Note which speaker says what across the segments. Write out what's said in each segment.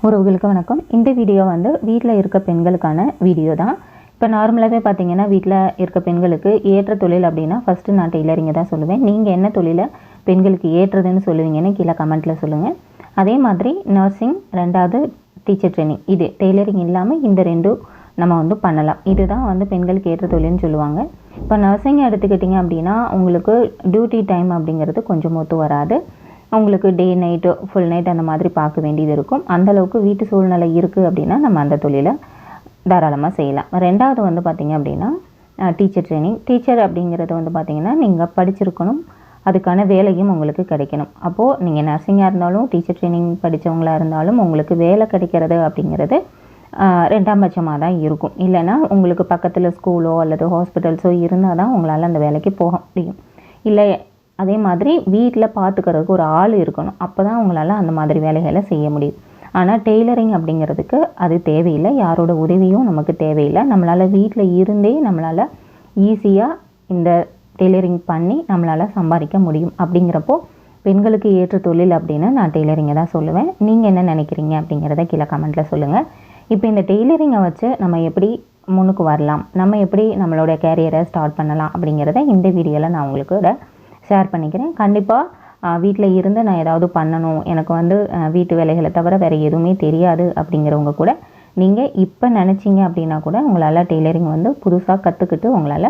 Speaker 1: உறவுகளுக்கு வணக்கம். இந்த வீடியோ வந்து வீட்டில் இருக்க பெண்களுக்கான வீடியோ தான். இப்போ நார்மலாகவே பார்த்தீங்கன்னா வீட்டில் இருக்க பெண்களுக்கு ஏற்ற தொழில் அப்படின்னா ஃபஸ்ட்டு நான் டெய்லரிங்கை தான் சொல்லுவேன். நீங்கள் என்ன தொழிலை பெண்களுக்கு ஏற்றதுன்னு சொல்லுவீங்கன்னு கீழே கமெண்ட்டில் சொல்லுங்கள். அதே மாதிரி நர்சிங், ரெண்டாவது டீச்சர் ட்ரைனிங், இது டெய்லரிங் இல்லாமல் இந்த ரெண்டும் நம்ம வந்து பண்ணலாம். இதுதான் வந்து பெண்களுக்கு ஏற்ற தொழில்னு சொல்லுவாங்க. இப்போ நர்சிங் எடுத்துக்கிட்டிங்க அப்படின்னா உங்களுக்கு டியூட்டி டைம் அப்படிங்கிறது கொஞ்சம் ஒத்து வராது. உங்களுக்கு டே நைட்டு ஃபுல் நைட் அந்த மாதிரி பார்க்க வேண்டியது இருக்கும். அந்தளவுக்கு வீட்டு சூழ்நிலை இருக்குது அப்படின்னா நம்ம அந்த தொழிலை தாராளமாக செய்யலாம். ரெண்டாவது வந்து பார்த்திங்க அப்படின்னா டீச்சர் ட்ரைனிங். டீச்சர் அப்படிங்கிறது வந்து பார்த்திங்கன்னா நீங்கள் படிச்சிருக்கணும், அதுக்கான வேலையும் உங்களுக்கு கிடைக்கணும். அப்போது நீங்கள் நர்சிங்காக இருந்தாலும் டீச்சர் ட்ரைனிங் படித்தவங்களாக இருந்தாலும் உங்களுக்கு வேலை கிடைக்கிறது அப்படிங்கிறது ரெண்டாம் பட்சமாக தான் இருக்கும். இல்லைனா உங்களுக்கு பக்கத்தில் ஸ்கூலோ அல்லது ஹாஸ்பிட்டல்ஸோ இருந்தால் தான் உங்களால் அந்த வேலைக்கு போக முடியும். இல்லை அதே மாதிரி வீட்டில் பார்த்துக்கிறதுக்கு ஒரு ஆள் இருக்கணும். அப்போ தான் உங்களால் அந்த மாதிரி வேலைகளை செய்ய முடியும். ஆனால் டெய்லரிங் அப்படிங்கிறதுக்கு அது தேவையில்லை, யாரோட உதவியும் நமக்கு தேவையில்லை. நம்மளால் வீட்டில் இருந்தே நம்மளால் ஈஸியாக இந்த டெய்லரிங் பண்ணி நம்மளால் சம்பாதிக்க முடியும். அப்படிங்கிறப்போ பெண்களுக்கு ஏற்ற தொழில் அப்படின்னு நான் டெய்லரிங்கை தான் சொல்லுவேன். நீங்கள் என்ன நினைக்கிறீங்க அப்படிங்கிறத கீழே கமெண்ட்டில் சொல்லுங்கள். இப்போ இந்த டெய்லரிங்கை வச்சு நம்ம எப்படி முன்னுக்கு வரலாம், நம்ம எப்படி நம்மளோட கேரியரை ஸ்டார்ட் பண்ணலாம் அப்படிங்கிறத இந்த வீடியோவில் நான் உங்களுக்கு ஷேர் பண்ணிக்கிறேன். கண்டிப்பாக வீட்டில் இருந்து நான் ஏதாவது பண்ணணும், எனக்கு வந்து வீட்டு வேலைகளை தவிர வேறு எதுவுமே தெரியாது அப்படிங்கிறவங்க கூட நீங்கள் இப்போ நினச்சிங்க அப்படின்னா கூட உங்களால் டெய்லரிங் வந்து புதுசாக கற்றுக்கிட்டு உங்களால்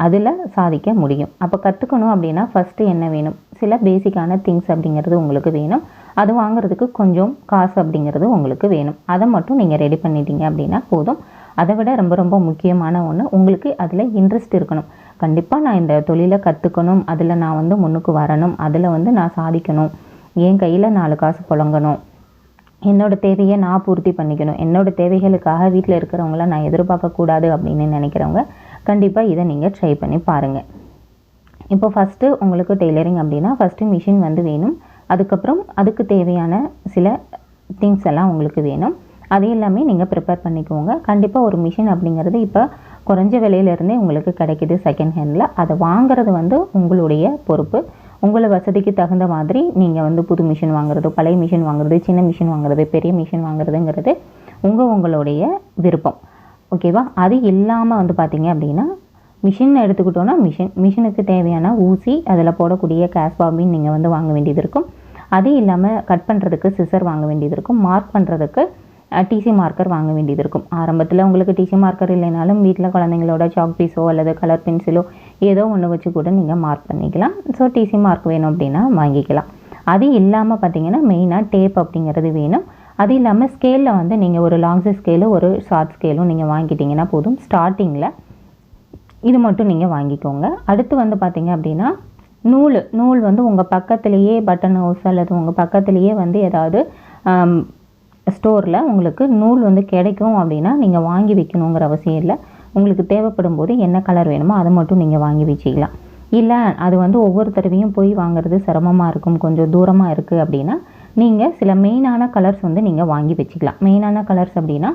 Speaker 1: அதில் சாதிக்க முடியும். அப்போ கற்றுக்கணும் அப்படின்னா ஃபஸ்ட்டு என்ன வேணும், சில பேசிக்கான திங்ஸ் அப்படிங்கிறது உங்களுக்கு வேணும். அது வாங்குறதுக்கு கொஞ்சம் காசு அப்படிங்கிறது உங்களுக்கு வேணும். அதை மட்டும் நீங்கள் ரெடி பண்ணிட்டீங்க அப்படின்னா போதும். அதை விட ரொம்ப ரொம்ப முக்கியமான ஒன்று, உங்களுக்கு அதில் இன்ட்ரெஸ்ட் இருக்கணும். கண்டிப்பாக நான் இந்த தொழிலை கற்றுக்கணும், அதில் நான் வந்து முன்னுக்கு வரணும், அதில் வந்து நான் சாதிக்கணும், என் கையில் 4 காசு புழங்கணும், என்னோடய தேவையை நான் பூர்த்தி பண்ணிக்கணும், என்னோடய தேவைகளுக்காக வீட்டில் இருக்கிறவங்கள நான் எதிர்பார்க்கக்கூடாது அப்படின்னு நினைக்கிறவங்க கண்டிப்பாக இதை நீங்கள் ட்ரை பண்ணி பாருங்கள். இப்போ ஃபஸ்ட்டு உங்களுக்கு டெய்லரிங் அப்படின்னா ஃபஸ்ட்டு மிஷின் வந்து வேணும். அதுக்கப்புறம் அதுக்கு தேவையான சில திங்ஸ் எல்லாம் உங்களுக்கு வேணும். அது எல்லாமே நீங்கள் ப்ரிப்பேர் பண்ணிக்கோங்க. கண்டிப்பாக ஒரு மிஷின் அப்படிங்கிறது இப்போ குறைஞ்ச விலையிலேருந்தே உங்களுக்கு கிடைக்கிது செகண்ட் ஹேண்டில். அதை வாங்குறது வந்து உங்களுடைய பொறுப்பு. உங்களை வசதிக்கு தகுந்த மாதிரி நீங்கள் வந்து புது மிஷின் வாங்குறது, பழைய மிஷின் வாங்குறது, சின்ன மிஷின் வாங்குறது, பெரிய மிஷின் வாங்குறதுங்கிறது உங்களுடைய விருப்பம். ஓகேவா? அது இல்லாமல் வந்து பார்த்திங்க அப்படின்னா மிஷின் எடுத்துக்கிட்டோன்னா மிஷினுக்கு தேவையான ஊசி, அதில் போடக்கூடிய கேஸ்பாபின் நீங்கள் வந்து வாங்க வேண்டியது இருக்கும். அது இல்லாமல் கட் பண்ணுறதுக்கு சிசர் வாங்க வேண்டியது இருக்கும். மார்க் பண்ணுறதுக்கு டிசி மார்க்கர் வாங்க வேண்டியது இருக்கும். ஆரம்பத்தில் உங்களுக்கு டிசி மார்க்கர் இல்லைனாலும் வீட்டில் குழந்தைங்களோட சாக் பீஸோ அல்லது கலர் பென்சிலோ ஏதோ ஒன்று வச்சு கூட நீங்கள் மார்க் பண்ணிக்கலாம். ஸோ டிசி மார்க் வேணும் அப்படின்னா வாங்கிக்கலாம். அது இல்லாமல் பார்த்தீங்கன்னா மெயினாக டேப் அப்படிங்கிறது வேணும். அது இல்லாமல் ஸ்கேலில் வந்து நீங்கள் ஒரு லாங் சைஸ் ஸ்கேலும் ஒரு ஷார்ட் ஸ்கேலும் நீங்கள் வாங்கிட்டீங்கன்னா போதும். ஸ்டார்டிங்கில் இது மட்டும் நீங்கள் வாங்கிக்கோங்க. அடுத்து வந்து பார்த்திங்க அப்படின்னா நூல் வந்து உங்கள் பக்கத்துலேயே பட்டன் ஹவுஸ் அல்லது உங்கள் பக்கத்துலேயே வந்து ஏதாவது ஸ்டோரில் உங்களுக்கு நூல் வந்து கிடைக்கும் அப்படின்னா நீங்கள் வாங்கி வைக்கணுங்கிற அவசியம் இல்லை. உங்களுக்கு தேவைப்படும் போது என்ன கலர் வேணுமோ அதை மட்டும் நீங்கள் வாங்கி வச்சிக்கலாம். இல்லை அது வந்து ஒவ்வொரு தடவையும் போய் வாங்குறது சிரமமாக இருக்கும், கொஞ்சம் தூரமாக இருக்குது அப்படின்னா நீங்கள் சில மெயினான கலர்ஸ் வந்து நீங்கள் வாங்கி வச்சுக்கலாம். மெயினான கலர்ஸ் அப்படின்னா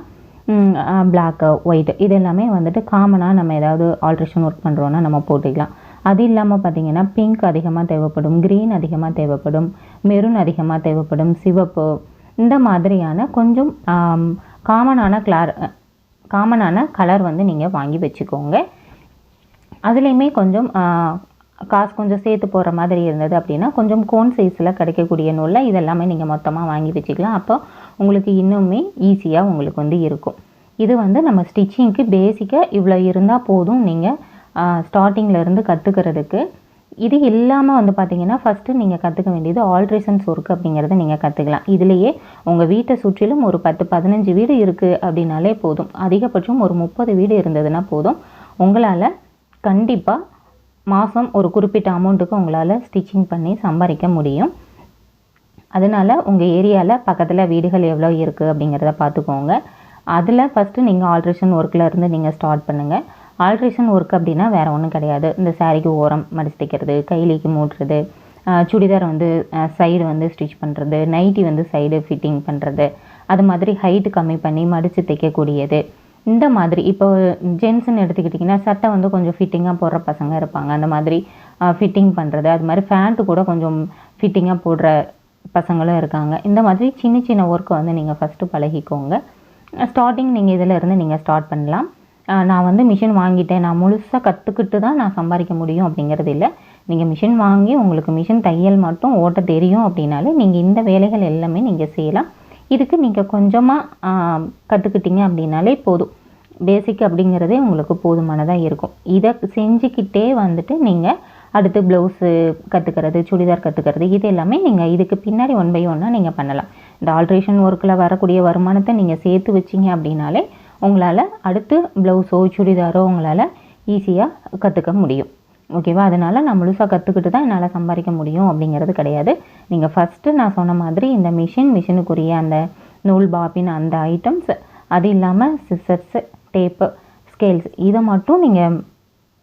Speaker 1: பிளாக்கு, ஒயிட், இது எல்லாமே வந்துட்டு காமனாக நம்ம ஏதாவது ஆல்ட்ரேஷன் ஒர்க் பண்ணுறோன்னா நம்ம போட்டுக்கலாம். அது இல்லாமல் பார்த்திங்கன்னா பிங்க் அதிகமாக தேவைப்படும், க்ரீன் அதிகமாக தேவைப்படும், மெரூன் அதிகமாக தேவைப்படும், சிவப்பு, இந்த மாதிரியான கொஞ்சம் காமனான கலர் வந்து நீங்கள் வாங்கி வச்சுக்கோங்க. அதுலேயுமே கொஞ்சம் காசு கொஞ்சம் சேர்த்து போடுற மாதிரி இருந்தது அப்படின்னா கொஞ்சம் கோன் சைஸில் கிடைக்கக்கூடிய நூலில் இதெல்லாமே நீங்கள் மொத்தமாக வாங்கி வச்சுக்கலாம். அப்போ உங்களுக்கு இன்னுமே ஈஸியாக உங்களுக்கு வந்து இருக்கும். இது வந்து நம்ம ஸ்டிச்சிங்க்கு பேசிக்காக இவ்வளோ இருந்தால் போதும் நீங்கள் ஸ்டார்டிங்கில் இருந்து கற்றுக்கிறதுக்கு. இது இல்லாமல் வந்து பார்த்திங்கன்னா ஃபஸ்ட்டு நீங்கள் கற்றுக்க வேண்டியது ஆல்ட்ரேஷன்ஸ் ஒர்க் அப்படிங்கிறத நீங்கள் கற்றுக்கலாம். இதுலேயே உங்கள் வீட்டை சுற்றிலும் ஒரு 10-15 வீடு இருக்குது அப்படின்னாலே போதும். அதிகபட்சம் ஒரு 30 வீடு இருந்ததுன்னா போதும். உங்களால் கண்டிப்பாக மாதம் ஒரு குறிப்பிட்ட அமௌண்ட்டுக்கு உங்களால் ஸ்டிச்சிங் பண்ணி சம்பாதிக்க முடியும். அதனால் உங்கள் ஏரியாவில் பக்கத்தில் வீடுகள் எவ்வளோ இருக்குது அப்படிங்கிறத பார்த்துக்கோங்க. அதில் ஃபஸ்ட்டு நீங்கள் ஆல்ட்ரேஷன் ஒர்க்கில் இருந்து நீங்கள் ஸ்டார்ட் பண்ணுங்கள். ஆல்ட்ரேஷன் ஒர்க் அப்படின்னா வேறு ஒன்றும் கிடையாது. இந்த சாரீக்கு ஓரம் மடிச்சு தைக்கிறது, கைலிக்கு மூட்டுறது, சுடிதார் வந்து சைடு வந்து ஸ்டிச் பண்ணுறது, நைட்டி வந்து சைடு ஃபிட்டிங் பண்ணுறது, அது மாதிரி ஹைட்டு கம்மி பண்ணி மடித்து தைக்கக்கூடியது. இந்த மாதிரி இப்போ ஜென்ஸ்ன்னு எடுத்துக்கிட்டிங்கன்னா சட்டை வந்து கொஞ்சம் ஃபிட்டிங்காக போடுற பசங்க இருப்பாங்க, அந்த மாதிரி ஃபிட்டிங் பண்ணுறது. அது மாதிரி ஃபேண்ட்டு கூட கொஞ்சம் ஃபிட்டிங்காக போடுற பசங்களும் இருக்காங்க. இந்த மாதிரி சின்ன சின்ன ஒர்க்கை வந்து நீங்கள் ஃபஸ்ட்டு பழகிக்கோங்க. ஸ்டார்டிங் நீங்கள் இதில் இருந்து நீங்கள் ஸ்டார்ட் பண்ணலாம். நான் வந்து மிஷின் வாங்கிட்டேன், நான் முழுசாக கற்றுக்கிட்டு தான் நான் சம்பாதிக்க முடியும் அப்படிங்கிறது இல்லை. நீங்கள் மிஷின் வாங்கி உங்களுக்கு மிஷின் தையல் மட்டும் ஓட்ட தெரியும் அப்படின்னாலே நீங்கள் இந்த வேலைகள் எல்லாமே நீங்கள் செய்யலாம். இதுக்கு நீங்கள் கொஞ்சமாக கற்றுக்கிட்டீங்க அப்படின்னாலே போதும். பேசிக் அப்படிங்கிறதே உங்களுக்கு போதுமானதாக இருக்கும். இதை செஞ்சுக்கிட்டே வந்துட்டு நீங்கள் அடுத்து ப்ளவுஸு கற்றுக்கிறது, சுடிதார் கற்றுக்கிறது, இது எல்லாமே நீங்கள் இதுக்கு பின்னாடி 1 by 1 நீங்கள் பண்ணலாம். இந்த ஆல்ட்ரேஷன் ஒர்க்கில் வரக்கூடிய வருமானத்தை நீங்கள் சேர்த்து வச்சிங்க அப்படின்னாலே உங்களால் அடுத்து ப்ளவுஸோ சுடிதாரோ உங்களால் ஈஸியாக கற்றுக்க முடியும். ஓகேவா? அதனால் நான் முழுசாக கற்றுக்கிட்டு தான் என்னால் சம்பாதிக்க முடியும் அப்படிங்கிறது கிடையாது. நீங்கள் ஃபஸ்ட்டு நான் சொன்ன மாதிரி இந்த மிஷினுக்குரிய அந்த நூல், பாபின், அந்த ஐட்டம்ஸ், அது இல்லாமல் சிசர்ஸு, டேப்பு, ஸ்கேல்ஸ், இதை மட்டும் நீங்கள்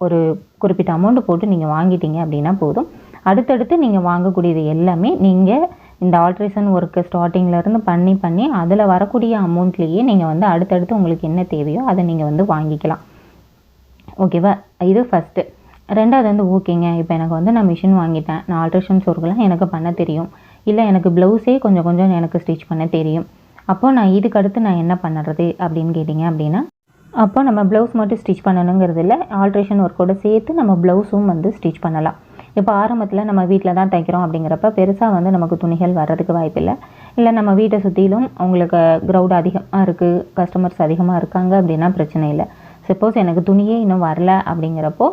Speaker 1: ஒரு குறிப்பிட்ட அமௌண்ட்டு போட்டு நீங்கள் வாங்கிட்டீங்க அப்படின்னா போதும். அடுத்தடுத்து நீங்கள் வாங்கக்கூடியது எல்லாமே நீங்கள் இந்த ஆல்ட்ரேஷன் ஒர்க்கு ஸ்டார்டிங்லேருந்து பண்ணி அதில் வரக்கூடிய அமௌண்ட்லேயே நீங்கள் வந்து அடுத்தடுத்து உங்களுக்கு என்ன தேவையோ அதை நீங்கள் வந்து வாங்கிக்கலாம். ஓகேவா? இது ஃபஸ்ட்டு. ரெண்டாவது வந்து ஓகேங்க, இப்போ எனக்கு வந்து நான் மிஷின் வாங்கிட்டேன், நான் ஆல்ட்ரேஷன்ஸ் ஒர்க்கெலாம் எனக்கு பண்ண தெரியும், இல்லை எனக்கு ப்ளவுஸே கொஞ்சம் எனக்கு ஸ்டிச் பண்ண தெரியும், அப்போது நான் இதுக்கு அடுத்து நான் என்ன பண்ணுறது அப்படின்னு கேட்டிங்க அப்படின்னா, அப்போ நம்ம ப்ளவுஸ் மட்டும் ஸ்டிச் பண்ணணுங்கிறது இல்லை, ஆல்ட்ரேஷன் ஒர்க்கோடு சேர்த்து நம்ம ப்ளவுஸும் வந்து ஸ்டிச் பண்ணலாம். இப்போ ஆரம்பத்தில் நம்ம வீட்டில் தான் தைக்கிறோம் அப்படிங்கிறப்ப பெருசாக வந்து நமக்கு துணிகள் வர்றதுக்கு வாய்ப்பில்லை. இல்லை நம்ம வீட்டை சுற்றிலும் உங்களுக்கு க்ரௌட் அதிகமாக இருக்குது, கஸ்டமர்ஸ் அதிகமாக இருக்காங்க அப்படின்னா பிரச்சனை இல்லை. சப்போஸ் எனக்கு துணியே இன்னும் வரல அப்படிங்கிறப்போ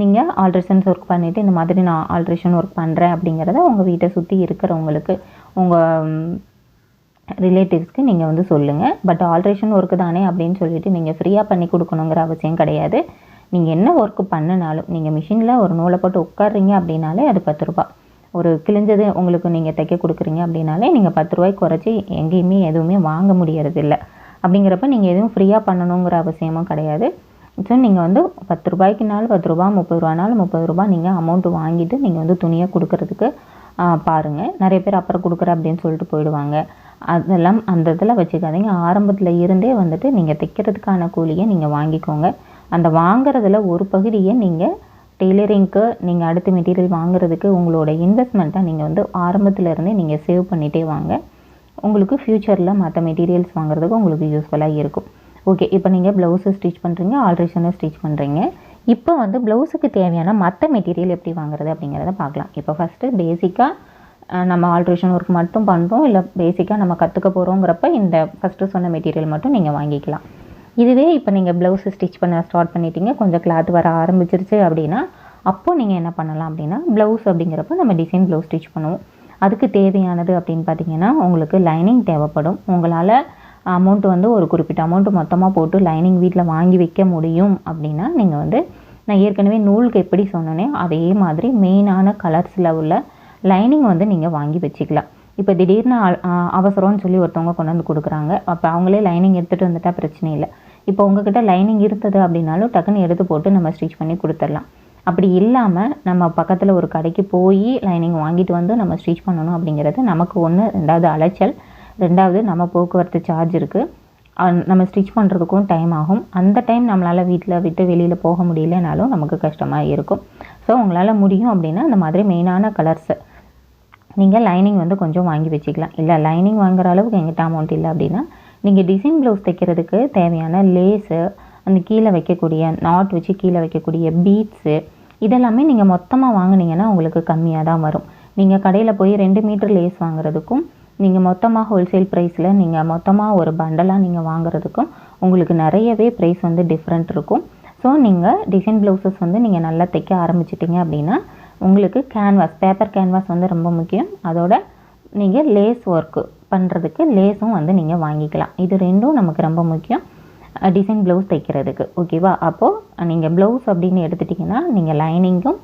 Speaker 1: நீங்கள் ஆல்ட்ரேஷன்ஸ் ஒர்க் பண்ணிவிட்டு இந்த மாதிரி நான் ஆல்ட்ரேஷன் ஒர்க் பண்ணுறேன் அப்படிங்கிறத உங்கள் வீட்டை சுற்றி இருக்கிறவங்களுக்கு, உங்கள் ரிலேட்டிவ்ஸ்க்கு நீங்கள் வந்து சொல்லுங்கள். பட் ஆல்ட்ரேஷன் ஒர்க்கு தானே அப்படின்னு சொல்லிவிட்டு நீங்கள் ஃப்ரீயாக பண்ணி கொடுக்கணுங்கிற அவசியம் கிடையாது. நீங்கள் என்ன ஒர்க்கு பண்ணினாலும் நீங்கள் மிஷினில் ஒரு நூலை போட்டு உட்காடுறீங்க அப்படின்னாலே அது 10 ரூபா. ஒரு கிழிஞ்சது உங்களுக்கு நீங்கள் தைக்க கொடுக்குறீங்க அப்படின்னாலே நீங்கள் 10 ரூபாய்க்கு குறைச்சி எங்கேயுமே எதுவுமே வாங்க முடியறது இல்லை. அப்படிங்கிறப்ப நீங்கள் எதுவும் ஃப்ரீயாக பண்ணணுங்கிற அவசியமும் கிடையாது. ஸோ நீங்கள் வந்து 10 ரூபாய்க்குனாலும் 10 ரூபா, 30 ரூபானாலும் 30 ரூபா நீங்கள் அமௌண்ட்டு வாங்கிட்டு நீங்கள் வந்து துணியை கொடுக்கறதுக்கு பாருங்கள். நிறைய பேர் அப்புறம் கொடுக்குறேன் அப்படின்னு சொல்லிட்டு போயிடுவாங்க. அதெல்லாம் அந்த இதில் வச்சுக்காதீங்க. ஆரம்பத்தில் இருந்தே வந்துட்டு நீங்கள் தைக்கிறதுக்கான கூலியை நீங்கள் வாங்கிக்கோங்க. அந்த வாங்குறதுல ஒரு பகுதியை நீங்கள் டெய்லரிங்க்கு, நீங்கள் அடுத்த மெட்டீரியல் வாங்குறதுக்கு உங்களோட இன்வெஸ்ட்மெண்ட்டை நீங்கள் வந்து ஆரம்பத்துலேருந்தே நீங்கள் சேவ் பண்ணிகிட்டே வாங்க. உங்களுக்கு ஃப்யூச்சரில் மற்ற மெட்டீரியல்ஸ் வாங்குறதுக்கு உங்களுக்கு யூஸ்ஃபுல்லாக இருக்கும். ஓகே, இப்போ நீங்கள் ப்ளவுஸு ஸ்டிச் பண்ணுறீங்க, ஆல்ட்ரேஷனை ஸ்டிச் பண்ணுறீங்க. இப்போ வந்து ப்ளவுஸுக்கு தேவையான மற்ற மெட்டீரியல் எப்படி வாங்குறது அப்படிங்கிறத பார்க்கலாம். இப்போ ஃபஸ்ட்டு பேசிக்காக நம்ம ஆல்ட்ரேஷன் ஒர்க் மட்டும் பண்ணுறோம், இல்லை பேசிக்காக நம்ம கற்றுக்க போகிறோங்கிறப்ப இந்த ஃபஸ்ட்டு சொன்ன மெட்டீரியல் மட்டும் நீங்கள் வாங்கிக்கலாம். இதுவே இப்போ நீங்கள் ப்ளவுஸு ஸ்டிச் பண்ண ஸ்டார்ட் பண்ணிட்டீங்க, கொஞ்சம் கிளாத் வர ஆரம்பிச்சிருச்சு அப்படின்னா அப்போது நீங்கள் என்ன பண்ணலாம் அப்படின்னா, ப்ளவுஸ் அப்படிங்கிறப்ப நம்ம டிசைன் ப்ளவுஸ் ஸ்டிச் பண்ணுவோம். அதுக்கு தேவையானது அப்படின்னு பார்த்தீங்கன்னா உங்களுக்கு லைனிங் தேவைப்படும். உங்களால் அமௌண்ட்டு வந்து ஒரு குறிப்பிட்ட அமௌண்ட்டு மொத்தமாக போட்டு லைனிங் வீட்டில் வாங்கி வைக்க முடியும் அப்படின்னா நீங்கள் வந்து, நான் ஏற்கனவே நூலுக்கு எப்படி சொன்னேனே அதே மாதிரி மெயினான கலர்ஸில் உள்ள லைனிங் வந்து நீங்கள் வாங்கி வச்சுக்கலாம். இப்போ திடீர்னு அவசரம்னு சொல்லி ஒருத்தவங்க கொண்டு வந்து கொடுக்குறாங்க, அப்போ அவங்களே லைனிங் எடுத்துகிட்டு வந்துட்டால் பிரச்சனை இல்லை. இப்போ உங்ககிட்ட லைனிங் இருந்தது அப்படின்னாலும் டக்குன்னு எடுத்து போட்டு நம்ம ஸ்டிச் பண்ணி கொடுத்துடலாம். அப்படி இல்லாமல் நம்ம பக்கத்தில் ஒரு கடைக்கு போய் லைனிங் வாங்கிட்டு வந்து நம்ம ஸ்டிச் பண்ணணும் அப்படிங்கிறது நமக்கு ஒன்று, ரெண்டாவது அலைச்சல், ரெண்டாவது நம்ம போக்குவரத்து சார்ஜ் இருக்குது, நம்ம ஸ்டிச் பண்ணுறதுக்கும் டைம் ஆகும். அந்த டைம் நம்மளால் வீட்டில் விட்டு வெளியில் போக முடியலனாலும் நமக்கு கஷ்டமாக இருக்கும். ஸோ உங்களால் முடியும் அப்படின்னா இந்த மாதிரி மெயினான கலர்ஸு நீங்கள் லைனிங் வந்து கொஞ்சம் வாங்கி வச்சுக்கலாம். இல்லை லைனிங் வாங்குற அளவுக்கு எங்கிட்ட அமௌண்ட் இல்லை அப்படின்னா நீங்கள் டிசைன் ப்ளவுஸ் தைக்கிறதுக்கு தேவையான லேஸு, அந்த கீழே வைக்கக்கூடிய நாட் வச்சு கீழே வைக்கக்கூடிய பீட்ஸு, இதெல்லாமே நீங்கள் மொத்தமாக வாங்கினீங்கன்னா உங்களுக்கு கம்மியாக தான் வரும். நீங்கள் கடையில் போய் 2 மீட்டர் லேஸ் வாங்குறதுக்கும் நீங்கள் மொத்தமாக ஹோல்சேல் ப்ரைஸில் நீங்கள் மொத்தமாக ஒரு பண்டலாக நீங்கள் வாங்குறதுக்கும் உங்களுக்கு நிறையவே ப்ரைஸ் வந்து டிஃப்ரெண்ட் இருக்கும். ஸோ நீங்கள் டிசைன் ப்ளவுசஸ் வந்து நீங்கள் நல்லா தைக்க ஆரம்பிச்சிட்டிங்க அப்படின்னா உங்களுக்கு கேன்வாஸ், பேப்பர் கேன்வாஸ் வந்து ரொம்ப முக்கியம். அதோட நீங்கள் லேஸ் ஒர்க்கு பண்ணுறதுக்கு லேஸும் வந்து நீங்கள் வாங்கிக்கலாம். இது ரெண்டும் நமக்கு ரொம்ப முக்கியம் டிசைன் ப்ளவுஸ் தைக்கிறதுக்கு. ஓகேவா? அப்போது நீங்கள் ப்ளவுஸ் அப்படின்னு எடுத்துட்டிங்கன்னா நீங்கள் லைனிங்கும்,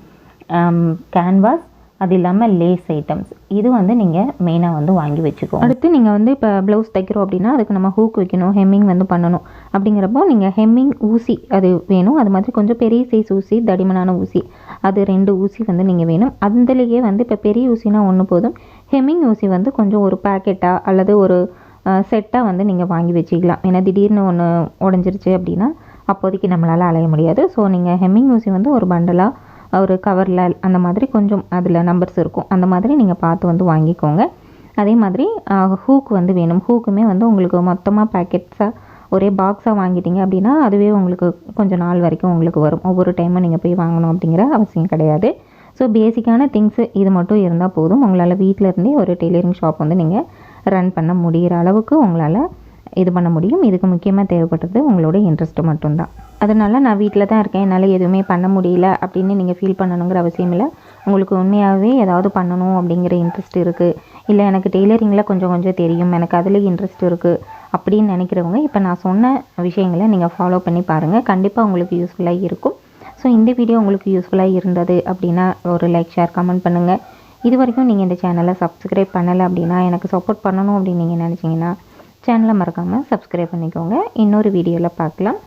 Speaker 1: கேன்வாஸ், அது இல்லாமல் லேஸ் ஐட்டம்ஸ், இது வந்து நீங்கள் மெயினாக வந்து வாங்கி வச்சுக்கோங்க. அடுத்து நீங்கள் வந்து இப்போ ப்ளவுஸ் தைக்கிறோம் அப்படின்னா அதுக்கு நம்ம ஹூக் வைக்கணும், ஹெம்மிங் வந்து பண்ணணும். அப்படிங்கிறப்போ நீங்கள் ஹெம்மிங் ஊசி அது வேணும். அது மாதிரி கொஞ்சம் பெரிய சைஸ் ஊசி, தடிமனான ஊசி, அது 2 ஊசி வந்து நீங்கள் வேணும். அதுலேயே வந்து இப்போ பெரிய ஊசினா ஒன்று போதும். ஹெம்மிங் ஊசி வந்து கொஞ்சம் ஒரு பேக்கெட்டாக அல்லது ஒரு செட்டாக வந்து நீங்கள் வாங்கி வச்சுக்கலாம். ஏன்னா திடீர்னு ஒன்று உடஞ்சிருச்சு அப்படின்னா அப்போதைக்கு நம்மளால் அலைய முடியாது. ஸோ நீங்கள் ஹெம்மிங் ஊசி வந்து ஒரு பண்டலாக ஒரு கவரில் அந்த மாதிரி கொஞ்சம் அதில் நம்பர்ஸ் இருக்கும், அந்த மாதிரி நீங்கள் பார்த்து வந்து வாங்கிக்கோங்க. அதே மாதிரி ஹூக் வந்து வேணும். ஹூக்குமே வந்து உங்களுக்கு மொத்தமாக பேக்கெட்ஸாக ஒரே பாக்ஸாக வாங்கிட்டீங்க அப்படின்னா அதுவே உங்களுக்கு கொஞ்சம் நாள் வரைக்கும் உங்களுக்கு வரும். ஒவ்வொரு டைமும் நீங்கள் போய் வாங்கணும் அப்படிங்கிற அவசியம் கிடையாது. ஸோ பேசிக்கான திங்ஸு இது மட்டும் இருந்தால் போதும். உங்களால் வீட்டில் இருந்தே ஒரு டெய்லரிங் ஷாப் வந்து நீங்கள் ரன் பண்ண முடிகிற அளவுக்கு உங்களால் இது பண்ண முடியும். இதுக்கு முக்கியமாக தேவைப்படுறது உங்களோட இன்ட்ரெஸ்ட்டு மட்டும்தான். அதனால் நான் வீட்டில் தான் இருக்கேன், என்னால் எதுவுமே பண்ண முடியல அப்படின்னு நீங்கள் ஃபீல் பண்ணணுங்கிற அவசியம் இல்லை. உங்களுக்கு உண்மையாகவே ஏதாவது பண்ணணும் அப்படிங்கிற இன்ட்ரெஸ்ட் இருக்குது, இல்லை எனக்கு டெய்லரிங்கில் கொஞ்சம் கொஞ்சம் தெரியும், எனக்கு அதில் இன்ட்ரெஸ்ட் இருக்குது அப்படின்னு நினைக்கிறவங்க இப்போ நான் சொன்ன விஷயங்களை நீங்கள் ஃபாலோ பண்ணி பாருங்கள். கண்டிப்பாக உங்களுக்கு யூஸ்ஃபுல்லாக இருக்கும். ஸோ இந்த வீடியோ உங்களுக்கு யூஸ்ஃபுல்லாக இருந்தது அப்படின்னா ஒரு லைக், ஷேர், கமெண்ட் பண்ணுங்கள். இது வரைக்கும் நீங்கள் இந்த சேனலை சப்ஸ்கிரைப் பண்ணலை அப்படின்னா, எனக்கு சப்போர்ட் பண்ணணும் அப்படின்னு நீங்கள் நினச்சிங்கன்னா சேனலை மறக்காமல் சப்ஸ்கிரைப் பண்ணிக்கோங்க. இன்னொரு வீடியோவில் பார்க்கலாம்.